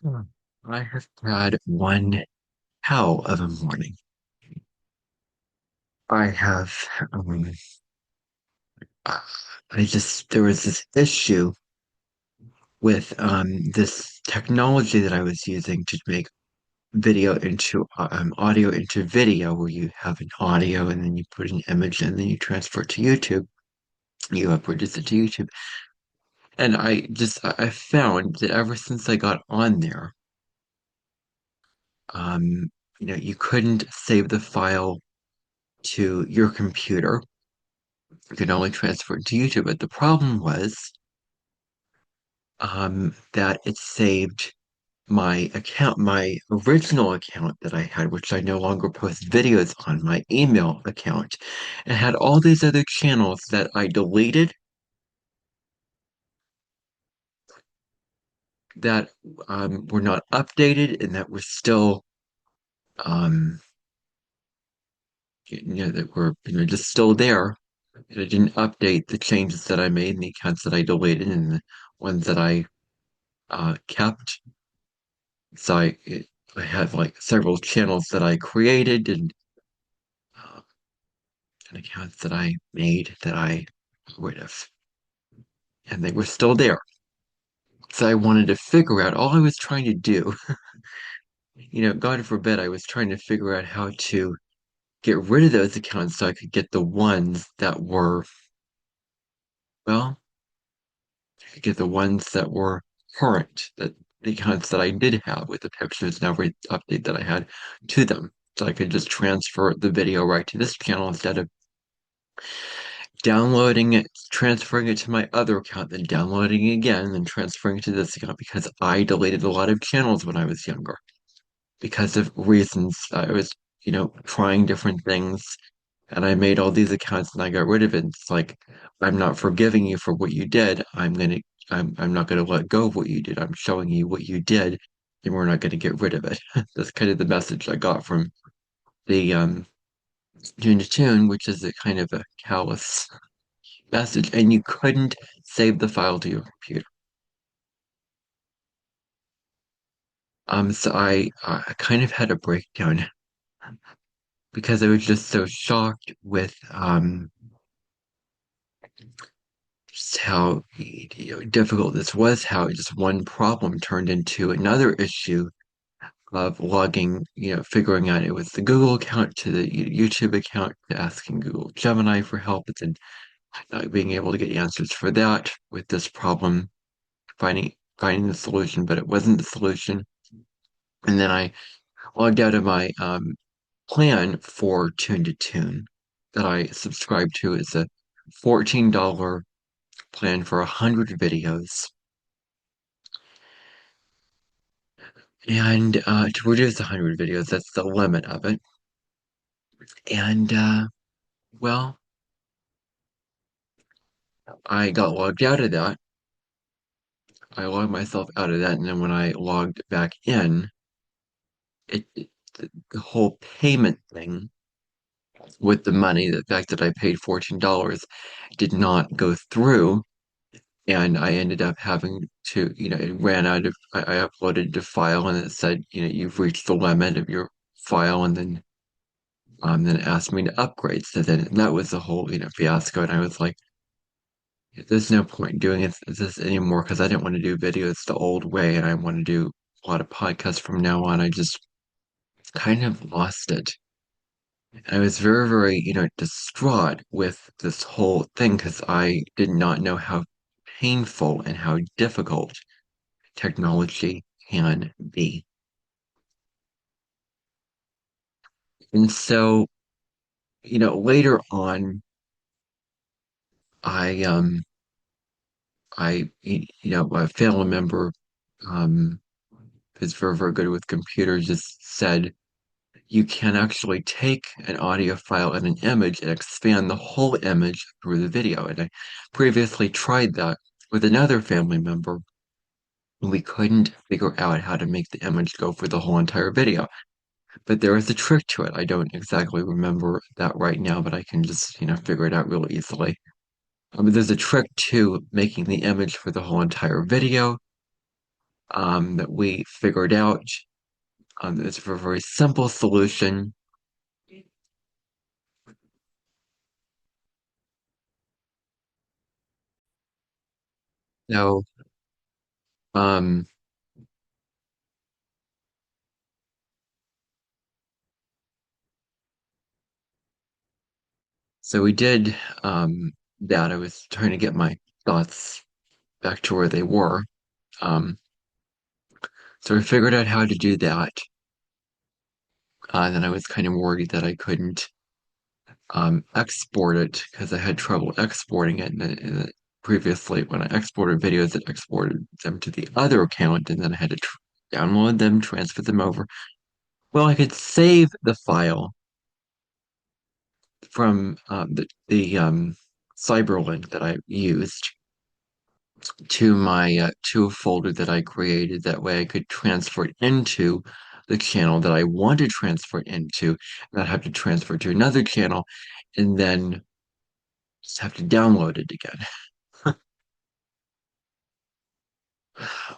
Hmm. I have had one hell of a morning. I have, um, uh, there was this issue with this technology that I was using to make video into audio into video, where you have an audio and then you put an image and then you transfer it to YouTube. You upload it to YouTube, and I found that ever since I got on there, um, you couldn't save the file to your computer. You could only transfer it to YouTube. But the problem was that it saved my account, my original account that I had, which I no longer post videos on, my email account. It had all these other channels that I deleted that were not updated and that were still um, that were just still there. And I didn't update the changes that I made and the accounts that I deleted and the ones that I kept. So I had like several channels that I created uh, and accounts that I made that I got rid of, and they were still there. So I wanted to figure out all I was trying to do. God forbid, I was trying to figure out how to get rid of those accounts so I could get the ones that were, well, I could get the ones that were current, that the accounts that I did have with the pictures and every update that I had to them. So I could just transfer the video right to this channel instead of downloading it, transferring it to my other account, then downloading it again, then transferring it to this account because I deleted a lot of channels when I was younger because of reasons. I was, trying different things and I made all these accounts and I got rid of it. It's like, I'm not forgiving you for what you did. I'm not gonna let go of what you did. I'm showing you what you did and we're not gonna get rid of it. That's kind of the message I got from the Tune to Tune, which is a kind of a callous message, and you couldn't save the file to your computer. So I kind of had a breakdown because I was just so shocked with just how difficult this was, how just one problem turned into another issue of logging, figuring out it was the Google account to the YouTube account, to asking Google Gemini for help, and then not being able to get answers for that with this problem, finding the solution, but it wasn't the solution. And then I logged out of my plan for Tune to Tune that I subscribe to. Is a $14 plan for 100 videos. And to produce 100 videos, that's the limit of it. And well, I got logged out of that. I logged myself out of that, and then when I logged back in, the whole payment thing with the money, the fact that I paid $14 did not go through. And I ended up having to, it ran out of, I uploaded the file and it said, you've reached the limit of your file. And then it asked me to upgrade. So then that was the whole, fiasco. And I was like, there's no point in doing this anymore because I didn't want to do videos the old way. And I want to do a lot of podcasts from now on. I just kind of lost it. I was very, very, distraught with this whole thing because I did not know how painful and how difficult technology can be. And so, later on, I, a family member, um, who's very, very good with computers, just said, you can actually take an audio file and an image and expand the whole image through the video. And I previously tried that with another family member. We couldn't figure out how to make the image go for the whole entire video. But there is a trick to it. I don't exactly remember that right now, but I can just, figure it out real easily. There's a trick to making the image for the whole entire video. that we figured out. It's a very simple solution. So, um, so we did that. I was trying to get my thoughts back to where they were. Um, so we figured out how to do that. And then I was kind of worried that I couldn't export it because I had trouble exporting it. And previously, when I exported videos, it exported them to the other account, and then I had to download them, transfer them over. Well, I could save the file from the Cyberlink that I used to my to a folder that I created. That way, I could transfer it into the channel that I want to transfer it into, not have to transfer it to another channel, and then just have to download it again.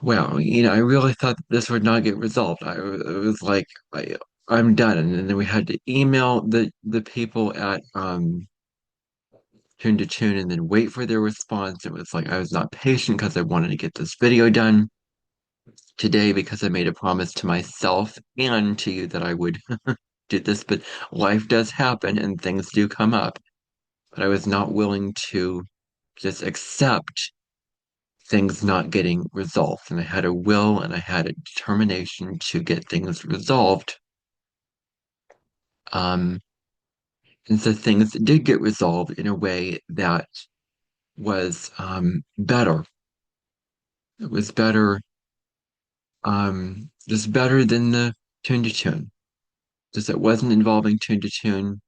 Well, I really thought this would not get resolved. It was like I'm done, and then we had to email the people at Tune to Tune, and then wait for their response. It was like I was not patient because I wanted to get this video done today because I made a promise to myself and to you that I would do this. But life does happen, and things do come up. But I was not willing to just accept things not getting resolved. And I had a will and I had a determination to get things resolved. Um, and so things did get resolved in a way that was better. It was better, just better than the Tune to Tune. Just it wasn't involving Tune to Tune,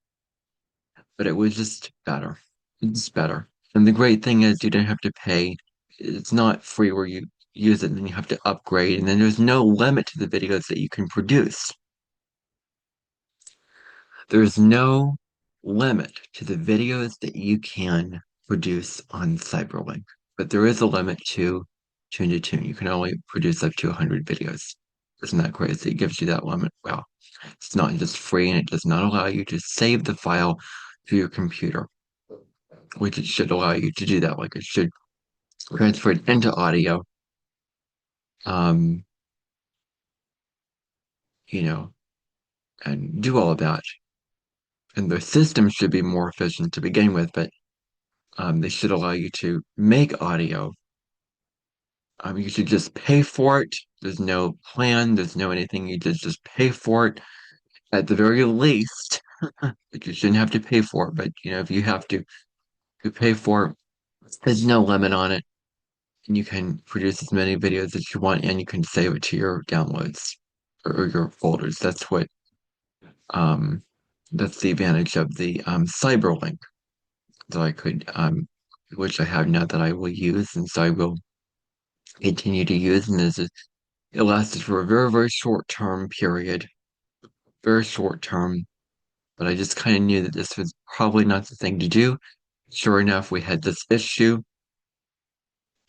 but it was just better. It's better. And the great thing is you don't have to pay. It's not free where you use it and then you have to upgrade. And then there's no limit to the videos that you can produce. There's no limit to the videos that you can produce on Cyberlink, but there is a limit to Tune to Tune. You can only produce up to 100 videos. Isn't that crazy? It gives you that limit. Well, it's not just free and it does not allow you to save the file to your computer, which it should allow you to do that. Like it should transfer it into audio, um, you know, and do all of that. And the system should be more efficient to begin with, but they should allow you to make audio. You should just pay for it. There's no plan. There's no anything. You just pay for it at the very least. But you shouldn't have to pay for it. But if you have to, you pay for it. There's no limit on it, and you can produce as many videos as you want, and you can save it to your downloads or your folders. Um, that's the advantage of the Cyberlink that I could which I have now that I will use, and so I will continue to use. And it lasted for a very, very short term period, very short term. But I just kind of knew that this was probably not the thing to do. Sure enough, we had this issue,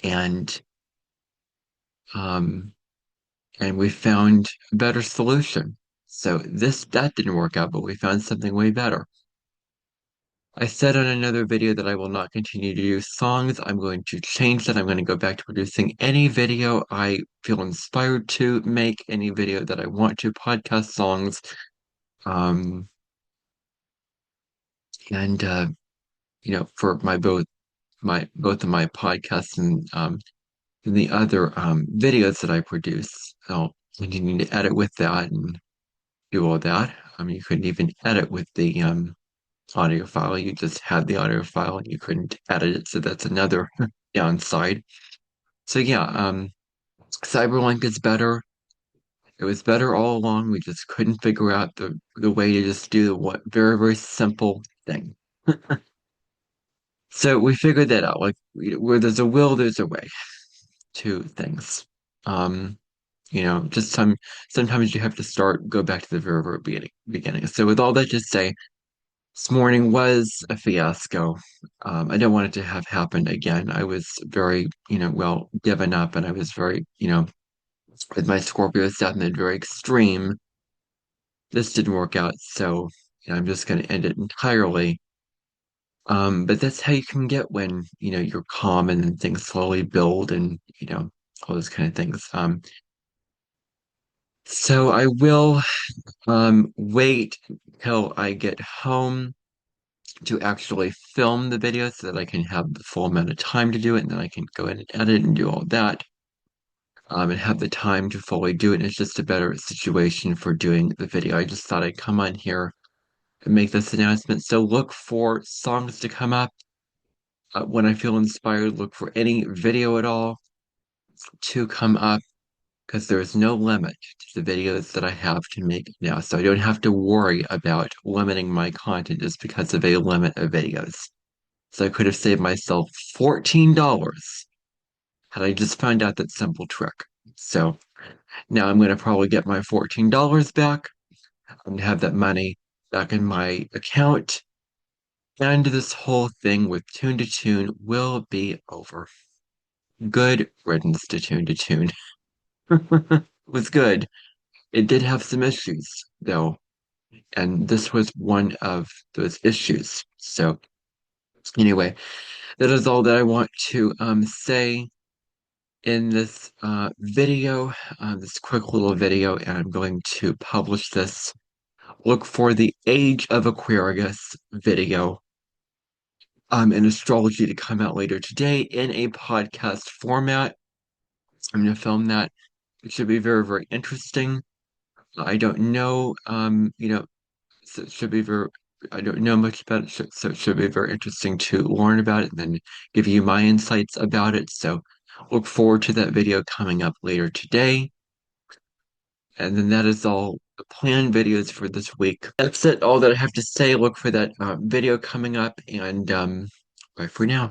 and um, and we found a better solution. So that didn't work out, but we found something way better. I said on another video that I will not continue to do songs. I'm going to change that. I'm going to go back to producing any video I feel inspired to make, any video that I want to, podcast songs. Um, and for both of my podcasts and the other videos that I produce, I'll continue to edit with that and do all that. You couldn't even edit with the audio file. You just had the audio file and you couldn't edit it. So that's another downside. So yeah, Cyberlink is better. It was better all along. We just couldn't figure out the way to just do the what very, very simple thing. So we figured that out. Like where there's a will, there's a way to things. Um, just sometimes you have to go back to the very, very beginning. So with all that to say, this morning was a fiasco. I don't want it to have happened again. I was very, well, given up and I was very, with my Scorpio South Node very extreme. This didn't work out, so I'm just going to end it entirely. But that's how you can get when, you're calm and things slowly build and, all those kind of things. So I will wait till I get home to actually film the video so that I can have the full amount of time to do it, and then I can go in and edit and do all that, and have the time to fully do it. And it's just a better situation for doing the video. I just thought I'd come on here and make this announcement. So look for songs to come up when I feel inspired. Look for any video at all to come up because there's no limit to the videos that I have to make now. So I don't have to worry about limiting my content just because of a limit of videos. So I could have saved myself $14 had I just found out that simple trick. So now I'm going to probably get my $14 back. I'm going to have that money back in my account. And this whole thing with Tune to Tune will be over. Good riddance to Tune to Tune. It was good. It did have some issues, though, and this was one of those issues. So, anyway, that is all that I want to say in this video, this quick little video, and I'm going to publish this. Look for the Age of Aquarius video in astrology to come out later today in a podcast format. I'm going to film that. It should be very, very interesting. I don't know, so it should be very, I don't know much about it, so it should be very interesting to learn about it and then give you my insights about it. So look forward to that video coming up later today. And then that is all the planned videos for this week. That's it, all that I have to say. Look for that video coming up, and bye for now.